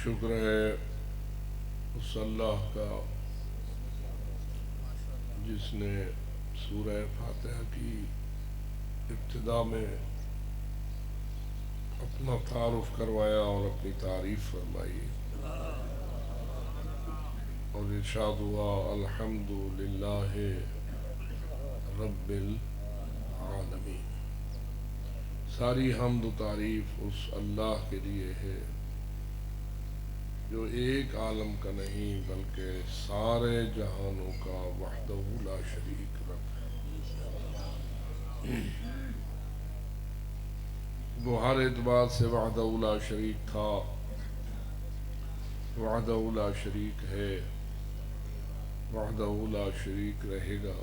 شکر ہے اس اللہ کا جس نے سورہ فاتحہ کی ابتدا میں اپنا تعارف کروایا اور اپنی تعریف فرمائی اور ارشاد ہوا الحمد للہ رب العالمین۔ ساری حمد و تعریف اس اللہ کے لیے ہے جو ایک عالم کا نہیں بلکہ سارے جہانوں کا وحدہ لا شریک رب ہے۔ وہ ہر اعتبار سے وحدہ لا شریک تھا، وحدہ لا شریک ہے، وحدہ لا شریک رہے گا،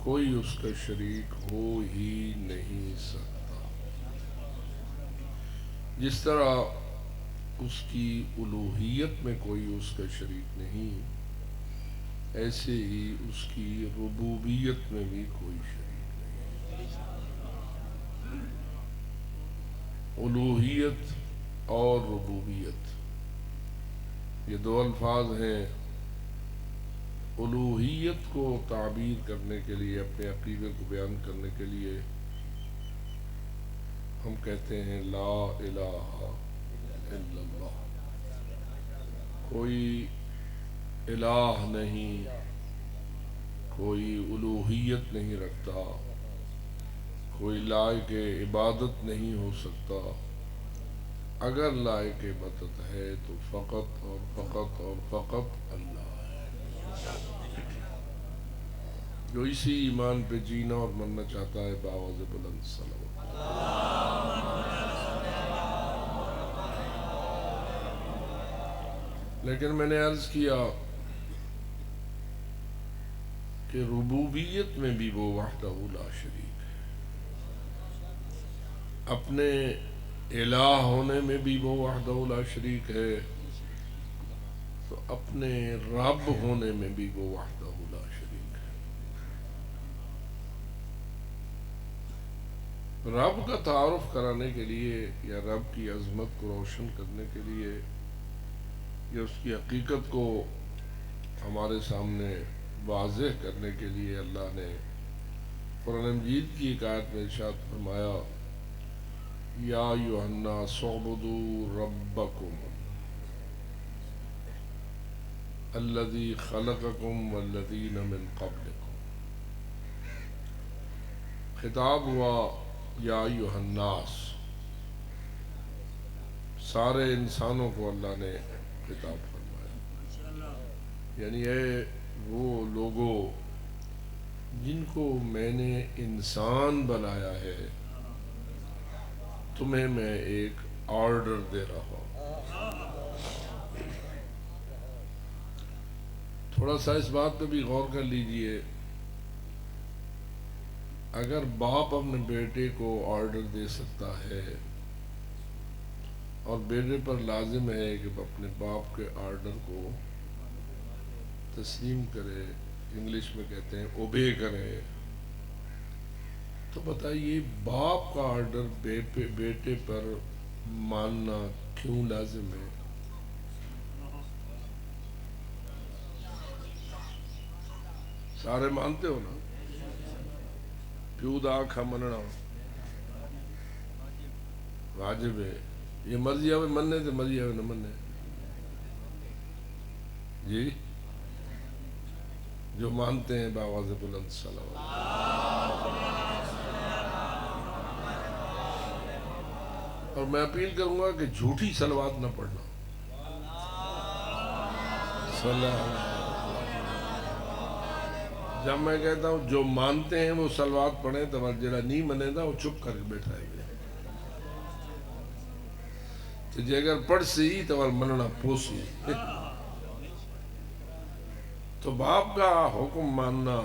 کوئی اس کا شریک ہو ہی نہیں سکتا۔ جس طرح اس کی الوہیت میں کوئی اس کا شریک نہیں، ایسے ہی اس کی ربوبیت میں بھی کوئی شریک نہیں۔ الوہیت اور ربوبیت یہ دو الفاظ ہیں۔ الوہیت کو تعبیر کرنے کے لیے، اپنے عقیدے کو بیان کرنے کے لیے ہم کہتے ہیں لا الہ الا اللہ، کوئی الہ نہیں، کوئی الوہیت نہیں رکھتا، کوئی لائق عبادت نہیں ہو سکتا۔ اگر لائق عبادت ہے تو فقط اور فقط اور فقط اللہ ہے۔ جو اسی ایمان پہ جینا اور مرنا چاہتا ہے بآواز بلند صلوات۔ لیکن میں نے عرض کیا کہ ربوبیت میں بھی وہ وحدہ لا شریک ہے، اپنے الہ ہونے میں بھی وہ وحدہ لا شریک ہے، تو اپنے رب ہونے میں بھی وہ وحدہ لا شریک ہے۔ رب کا تعارف کرانے کے لیے یا رب کی عظمت کو روشن کرنے کے لیے یا اس کی حقیقت کو ہمارے سامنے واضح کرنے کے لیے اللہ نے قرآن مجید کی ایک آیت میں ارشاد فرمایا یا ایھا الناس اعبدوا ربکم الذی خلقکم والذین من قبلکم۔ خطاب ہوا یا ایھا الناس، سارے انسانوں کو اللہ نے خطاب فرمایا، یعنی اے وہ لوگوں جن کو میں نے انسان بنایا ہے، تمہیں میں ایک آرڈر دے رہا ہوں۔ تھوڑا سا اس بات پہ بھی غور کر لیجئے، اگر باپ اپنے بیٹے کو آرڈر دے سکتا ہے اور بیٹے پر لازم ہے کہ اپنے باپ کے آرڈر کو تسلیم کرے، انگلش میں کہتے ہیں اوبے کرے، تو بتائیے باپ کا آرڈر بیٹے پر ماننا کیوں لازم ہے؟ سارے مانتے ہو نا؟ پیو دا آکھا مننا واجب ہے، یہ مرضی آوے مننے تے مرضی آوے نہ مننے۔ جی جو مانتے ہیں بآواز بلند صلوات۔ اور میں اپیل کروں گا کہ جھوٹی صلوات نہ پڑھنا۔ صلی اللہ علیہ وسلم۔ جب میں کہتا ہوں جو مانتے ہیں وہ صلوات پڑھیں تو جڑا نہیں منے دا وہ چپ کر کے بیٹھا ہے تو جے اگر پڑھ سی تو مننا پوسی۔ تو باپ کا حکم ماننا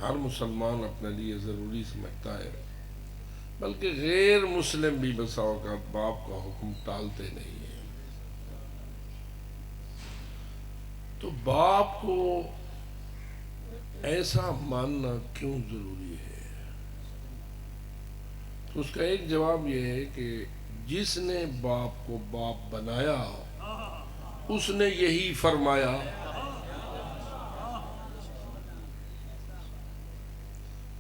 ہر مسلمان اپنے لیے ضروری سمجھتا ہے، بلکہ غیر مسلم بھی بسا اوقات باپ کا حکم ٹالتے نہیں ہیں۔ تو باپ کو ایسا ماننا کیوں ضروری ہے؟ تو اس کا ایک جواب یہ ہے کہ جس نے باپ کو باپ بنایا اس نے یہی فرمایا۔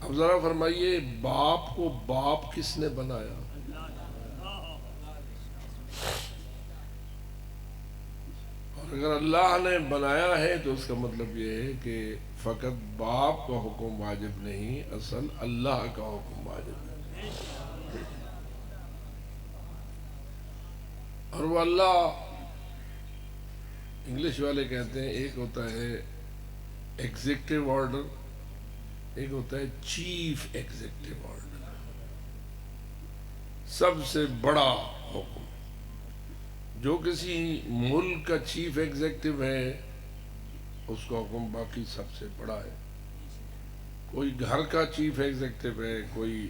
اب ذرا فرمائیے باپ کو باپ کس نے بنایا؟ اور اگر اللہ نے بنایا ہے تو اس کا مطلب یہ ہے کہ فقط باپ کا حکم واجب نہیں، اصل اللہ کا حکم واجب ہے۔ اور وہ اللہ، انگلش والے کہتے ہیں ایک ہوتا ہے ایگزیکٹو آرڈر، ایک ہوتا ہے چیف ایگزیکٹو آرڈر، سب سے بڑا حکم۔ جو کسی ملک کا چیف ایگزیکٹو ہے اس کا حکم باقی سب سے بڑا ہے۔ کوئی گھر کا چیف ایگزیکٹو ہے، کوئی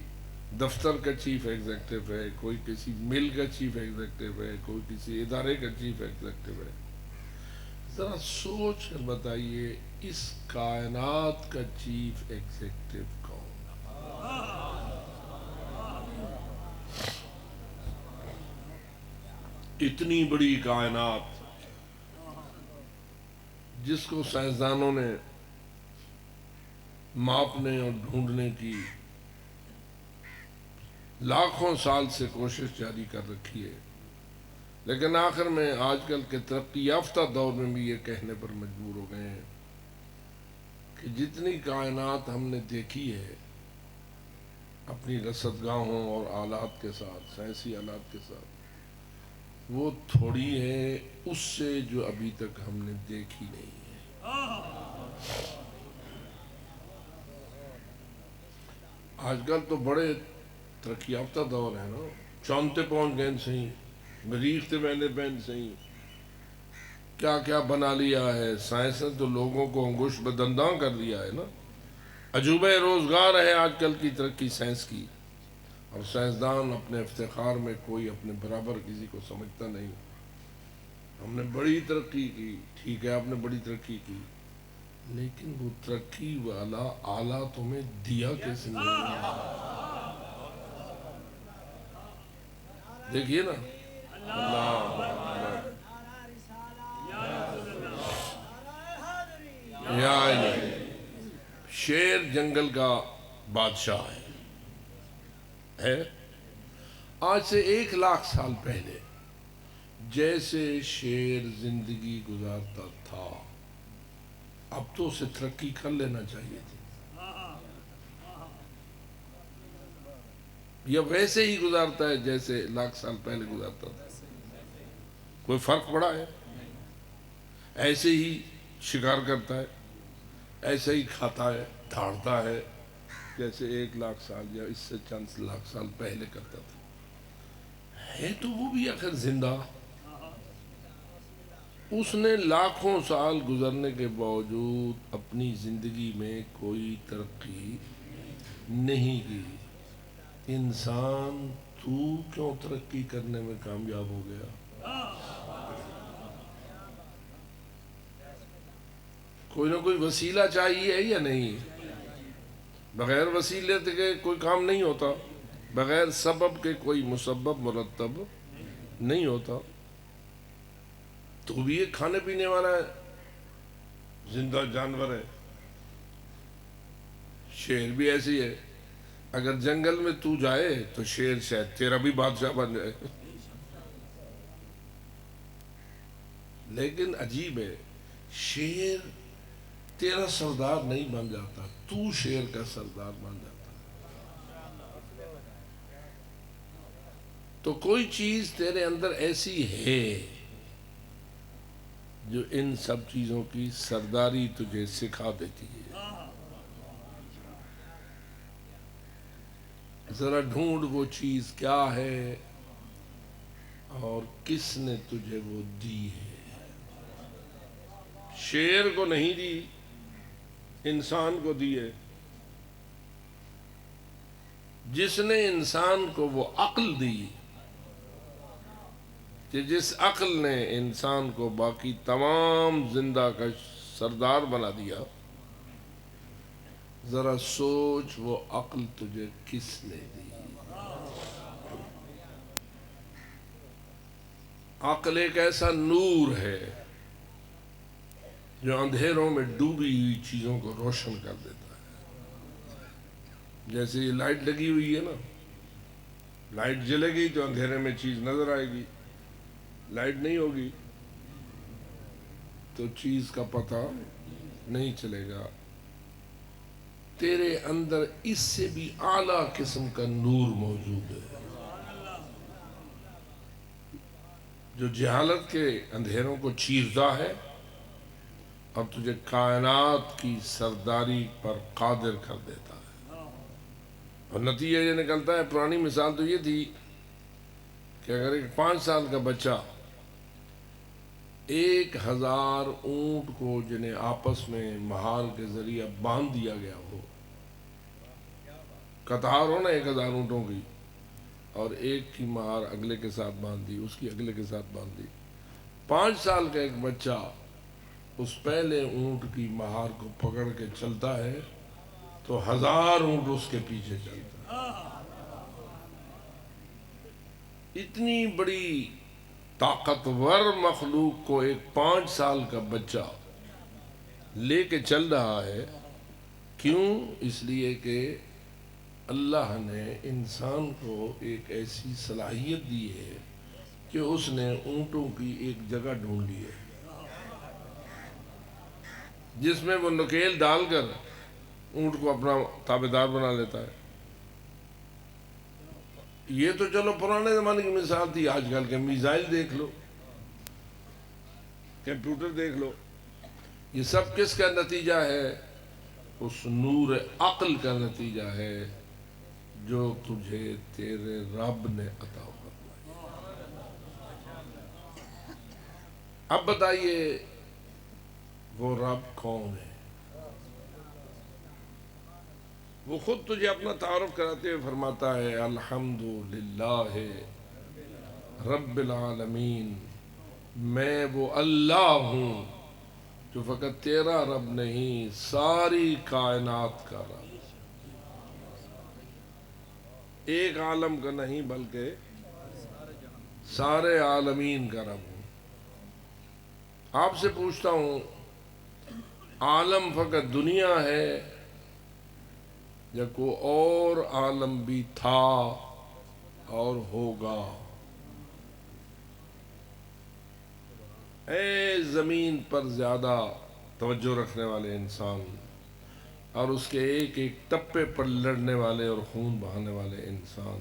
دفتر کا چیف ایگزیکٹو ہے، کوئی کسی مل کا چیف ایگزیکٹو ہے، کوئی کسی ادارے کا چیف ایگزیکٹو ہے۔ ذرا سوچ کر بتائیے اس کائنات کا چیف ایگزیکٹو کون؟ اتنی بڑی کائنات جس کو سائنسدانوں نے ماپنے اور ڈھونڈنے کی لاکھوں سال سے کوشش جاری کر رکھی ہے، لیکن آخر میں آج کل کے ترقی یافتہ دور میں بھی یہ کہنے پر مجبور ہو گئے ہیں کہ جتنی کائنات ہم نے دیکھی ہے اپنی رصدگاہوں اور آلات کے ساتھ، سائنسی آلات کے ساتھ، وہ تھوڑی ہے اس سے جو ابھی تک ہم نے دیکھی نہیں ہے۔ آج کل تو بڑے ترقی یافتہ دور ہے نا، چاند تے پہنچ گئے صحیح، مریخ تے ویندے پہن صحیح، کیا کیا بنا لیا ہے سائنس نے، تو لوگوں کو انگوش بدنداں کر دیا ہے نا۔ عجوبہ روزگار ہے آج کل کی ترقی سائنس کی، اور سائنسدان اپنے افتخار میں کوئی اپنے برابر کسی کو سمجھتا نہیں۔ ہم نے بڑی ترقی کی، ٹھیک ہے آپ نے بڑی ترقی کی، لیکن وہ ترقی والا آلہ تمہیں دیا کس نے؟ دیکھیے نا، اللہ اکبر، یا الہی، شیر جنگل کا بادشاہ ہے۔ آج سے 1,00,000 سال پہلے جیسے شیر زندگی گزارتا تھا اب تو اسے ترقی کر لینا چاہیے تھی، یا ویسے ہی گزارتا ہے جیسے 1,00,000 سال پہلے گزارتا تھا؟ کوئی فرق پڑا ہے؟ ایسے ہی شکار کرتا ہے، ایسے ہی کھاتا ہے، دھاڑتا ہے جیسے 1,00,000 سال یا اس سے چند لاکھ سال پہلے کرتا تھا۔ ہے تو وہ بھی آخر زندہ۔ اس نے لاکھوں سال گزرنے کے باوجود اپنی زندگی میں کوئی ترقی نہیں کی۔ انسان تو کیوں ترقی کرنے میں کامیاب ہو گیا؟ کوئی نہ کوئی وسیلہ چاہیے یا نہیں؟ بغیر وسیلے کے کوئی کام نہیں ہوتا، بغیر سبب کے کوئی مسبب مرتب نہیں ہوتا۔ تو بھی ایک کھانے پینے والا ہے، زندہ جانور ہے۔ شیر بھی ایسی ہے، اگر جنگل میں تو جائے تو شیر شاید تیرا بھی بادشاہ بن جائے۔ لیکن عجیب ہے، شیر تیرا سردار نہیں بن جاتا، تو شیر کا سردار بن جاتا۔ تو کوئی چیز تیرے اندر ایسی ہے جو ان سب چیزوں کی سرداری تجھے سکھا دیتی ہے۔ ذرا ڈھونڈ وہ چیز کیا ہے اور کس نے تجھے وہ دی ہے۔ شیر کو نہیں دی، انسان کو دی ہے۔ جس نے انسان کو وہ عقل دی کہ جس عقل نے انسان کو باقی تمام زندہ کا سردار بنا دیا، ذرا سوچ وہ عقل تجھے کس نے دی؟ عقل ایک ایسا نور ہے جو اندھیروں میں ڈوبی ہوئی چیزوں کو روشن کر دیتا ہے. جیسے یہ لائٹ لگی ہوئی ہے نا، لائٹ جلے گی تو اندھیرے میں چیز نظر آئے گی، لائٹ نہیں ہوگی تو چیز کا پتہ نہیں چلے گا. تیرے اندر اس سے بھی اعلیٰ قسم کا نور موجود ہے جو جہالت کے اندھیروں کو چیرتا ہے اور تجھے کائنات کی سرداری پر قادر کر دیتا ہے. اور نتیجہ یہ نکلتا ہے، پرانی مثال تو یہ تھی کہ اگر ایک 5 سال کا بچہ 1000 اونٹ کو جنہیں آپس میں مہار کے ذریعہ باندھ دیا گیا ہو، قطار ہو نا 1000 اونٹوں کی، اور ایک کی مہار اگلے کے ساتھ باندھ دی، اس کی اگلے کے ساتھ باندھ دی، 5 سال کا ایک بچہ اس پہلے اونٹ کی مہار کو پکڑ کے چلتا ہے تو 1000 اونٹ اس کے پیچھے چلتا ہے. اتنی بڑی طاقتور مخلوق کو ایک 5 سال کا بچہ لے کے چل رہا ہے. کیوں؟ اس لیے کہ اللہ نے انسان کو ایک ایسی صلاحیت دی ہے کہ اس نے اونٹوں کی ایک جگہ ڈھونڈ لی ہے جس میں وہ نکیل ڈال کر اونٹ کو اپنا تابعدار بنا لیتا ہے. یہ تو چلو پرانے زمانے کی مثال تھی. آج کل کے میزائل دیکھ لو، کمپیوٹر دیکھ لو، یہ سب کس کا نتیجہ ہے؟ اس نور عقل کا نتیجہ ہے جو تجھے تیرے رب نے عطا فرمایا. اب بتائیے وہ رب کون ہے؟ وہ خود تجھے اپنا تعارف کراتے ہوئے فرماتا ہے الحمدللہ رب العالمین، میں وہ اللہ ہوں جو فقط تیرا رب نہیں، ساری کائنات کا رب، ایک عالم کا نہیں بلکہ سارے عالمین کا رب ہوں. آپ سے پوچھتا ہوں، عالم فقط دنیا ہے یا کوئی اور عالم بھی تھا اور ہوگا؟ اے زمین پر زیادہ توجہ رکھنے والے انسان اور اس کے ایک ایک ٹپے پر لڑنے والے اور خون بہانے والے انسان،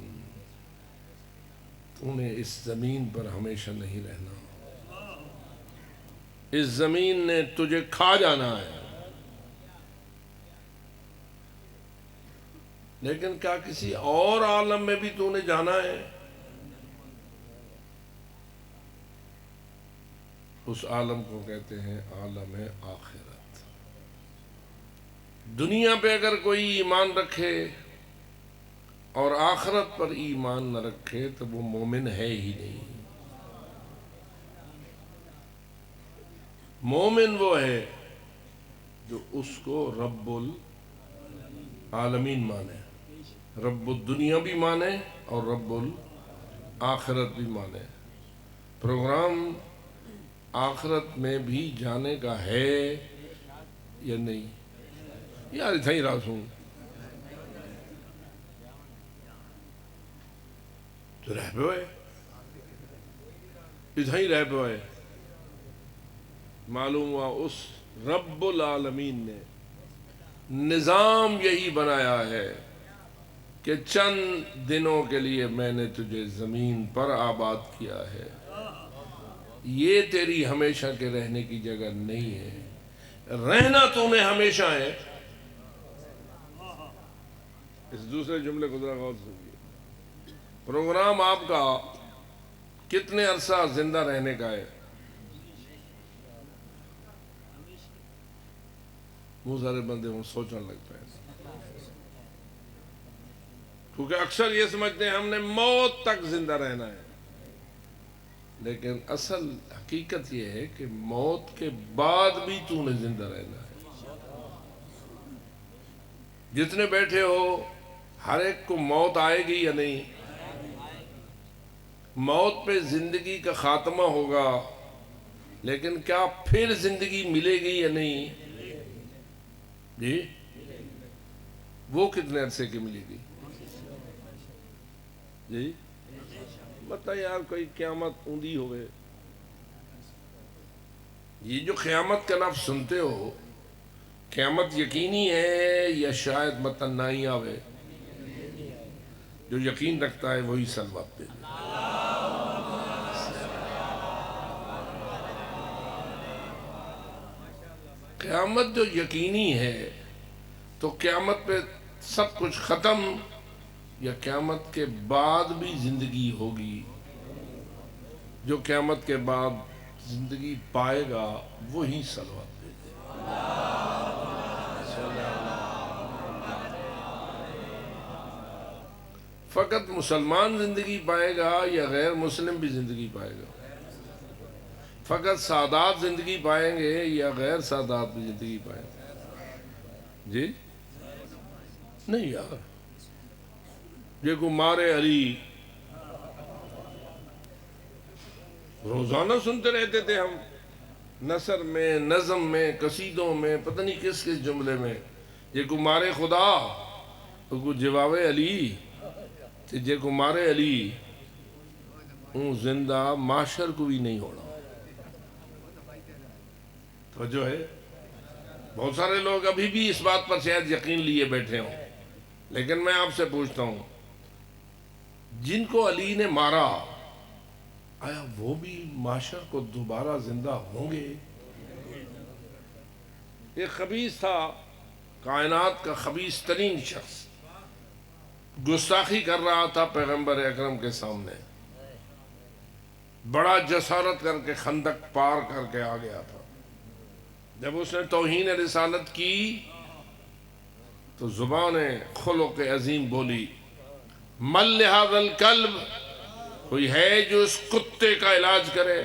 تو نے اس زمین پر ہمیشہ نہیں رہنا. اس زمین نے تجھے کھا جانا ہے. لیکن کیا کسی اور عالم میں بھی تو نے جانا ہے؟ اس عالم کو کہتے ہیں عالم آخرت. دنیا پہ اگر کوئی ایمان رکھے اور آخرت پر ایمان نہ رکھے تو وہ مومن ہے ہی نہیں. مومن وہ ہے جو اس کو رب العالمین مانے، رب الدنیا بھی مانے اور رب الآخرت بھی مانے. پروگرام آخرت میں بھی جانے کا ہے یا نہیں؟ یار اتنا ہی راز ہوں تو رہ پہ ہوئے، اتنا ہی رہ پہ ہوئے. معلوم ہوا اس رب العالمین نے نظام یہی بنایا ہے کہ چند دنوں کے لیے میں نے تجھے زمین پر آباد کیا ہے، یہ تیری ہمیشہ کے رہنے کی جگہ نہیں ہے. رہنا تو نے ہمیشہ ہے. اس دوسرے جملے کو ذرا غور سے سنیے. پروگرام آپ کا کتنے عرصہ زندہ رہنے کا ہے؟ بہت سارے بندے ہوں سوچنے لگتے ہیں، کیونکہ اکثر یہ سمجھتے ہیں ہم نے موت تک زندہ رہنا ہے. لیکن اصل حقیقت یہ ہے کہ موت کے بعد بھی تو نے زندہ رہنا ہے. جتنے بیٹھے ہو ہر ایک کو موت آئے گی یا نہیں؟ موت پہ زندگی کا خاتمہ ہوگا، لیکن کیا پھر زندگی ملے گی یا نہیں؟ جی وہ کتنے عرصے کی ملے گی؟ جی بتا یار، کوئی قیامت اوندی ہوئے؟ یہ جو قیامت کا لفظ سنتے ہو، قیامت یقینی ہے یا شاید متن نہیں آوے؟ جو یقین رکھتا ہے وہی سلوات دے۔ قیامت جو یقینی ہے تو قیامت پہ سب کچھ ختم، یا قیامت کے بعد بھی زندگی ہوگی؟ جو قیامت کے بعد زندگی پائے گا وہی صلوات دے دے۔ فقط مسلمان زندگی پائے گا یا غیر مسلم بھی زندگی پائے گا؟ فقط سادات زندگی پائیں گے یا غیر سادات بھی زندگی پائیں گے؟ جی نہیں یار، یہ کو مارے علی روزانہ سنتے رہتے تھے ہم، نثر میں، نظم میں، قصیدوں میں، پتہ نہیں کس کس جملے میں، یہ کو مارے خدا تو کو جواب علی، یہ کو مارے علی ہوں زندہ معاشر کو بھی نہیں ہونا۔ تو جو ہے بہت سارے لوگ ابھی بھی اس بات پر شاید یقین لیے بیٹھے ہوں، لیکن میں آپ سے پوچھتا ہوں، جن کو علی نے مارا آیا وہ بھی معاشر کو دوبارہ زندہ ہوں گے؟ ایک خبیث تھا، کائنات کا خبیث ترین شخص، گستاخی کر رہا تھا پیغمبر اکرم کے سامنے، بڑا جسارت کر کے خندق پار کر کے آ گیا تھا۔ جب اس نے توہین رسالت کی تو زبان خلق عظیم بولی، مل لہذا الکلب، کوئی ہے جو اس کتے کا علاج کرے؟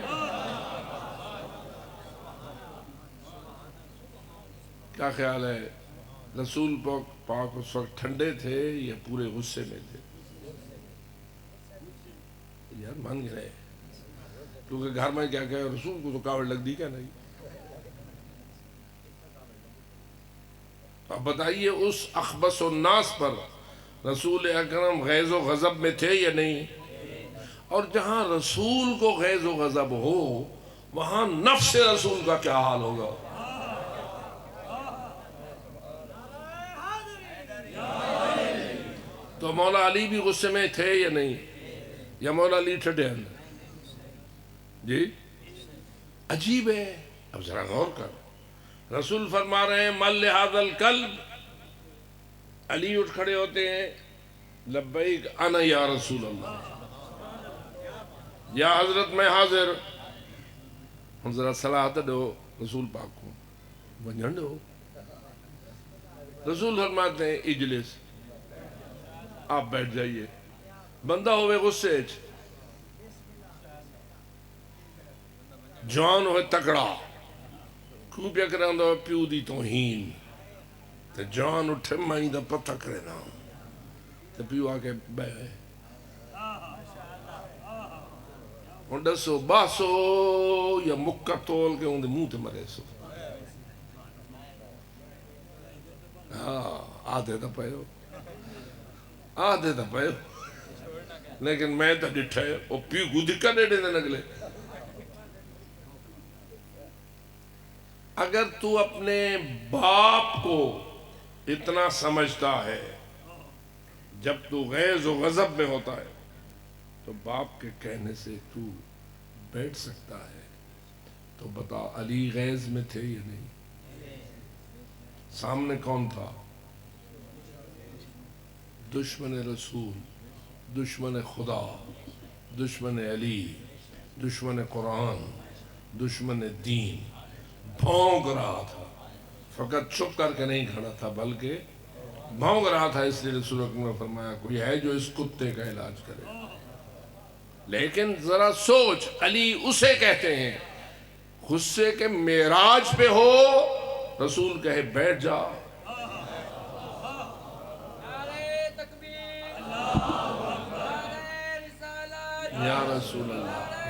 کیا خیال ہے رسول پاک اس وقت ٹھنڈے تھے یا پورے غصے میں تھے؟ یار مان گئے کیونکہ گھر میں کیا کہے، رسول کو تو کاوڑ لگ دی کیا نہیں؟ اب بتائیے اس اخبث الناس پر رسول اکرم غیظ و غضب میں تھے یا نہیں؟ اور جہاں رسول کو غیظ و غضب ہو وہاں نفس رسول کا کیا حال ہوگا؟ تو مولا علی بھی غصے میں تھے یا نہیں؟ یا مولا علی ٹھڈے اندر؟ جی عجیب ہے۔ اب ذرا غور کر، رسول فرما رہے ہیں مل لہذا الکلب، علی اٹھ کھڑے ہوتے ہیں، لبیک انا یا رسول اللہ، یا حضرت میں حاضر ہم، ذرا صلاح دو رسول پاک کو ونجن دو۔ رسول فرماتے ہیں اجلس، آپ بیٹھ جائیے۔ بندہ ہوئے غصے چ، جوان ہوئے تکڑا، کیوں پیا کران دو پیو دی توہین، تے جوان اٹھے مائیں دا پتہ کرے نا، تے پیو آکے بے اور دسو باسو یا مکہ تول کے ان دے منہ تے مرے سو۔ آدھے تا پہو، آدھے تا پہو، لیکن میں تا ڈٹھا ہے وہ پیو کو دکھا دے دے نگلے۔ اگر تو اپنے باپ کو اتنا سمجھتا ہے، جب تو غیظ و غضب میں ہوتا ہے تو باپ کے کہنے سے تو بیٹھ سکتا ہے؟ تو بتا علی غیظ میں تھے یا نہیں؟ سامنے کون تھا؟ دشمن رسول، دشمن خدا، دشمن علی، دشمن قرآن، دشمن دین، بھونک رہا تھا، فقط چھپ کر کے نہیں کھڑا تھا بلکہ بھونک رہا تھا۔ اس لیے رسول اکرم نے فرمایا کوئی ہے جو اس کتے کا علاج کرے؟ لیکن ذرا سوچ، علی اسے کہتے ہیں غصے کے معراج پہ ہو، رسول کہے بیٹھ جا۔ یا رسول اللہ.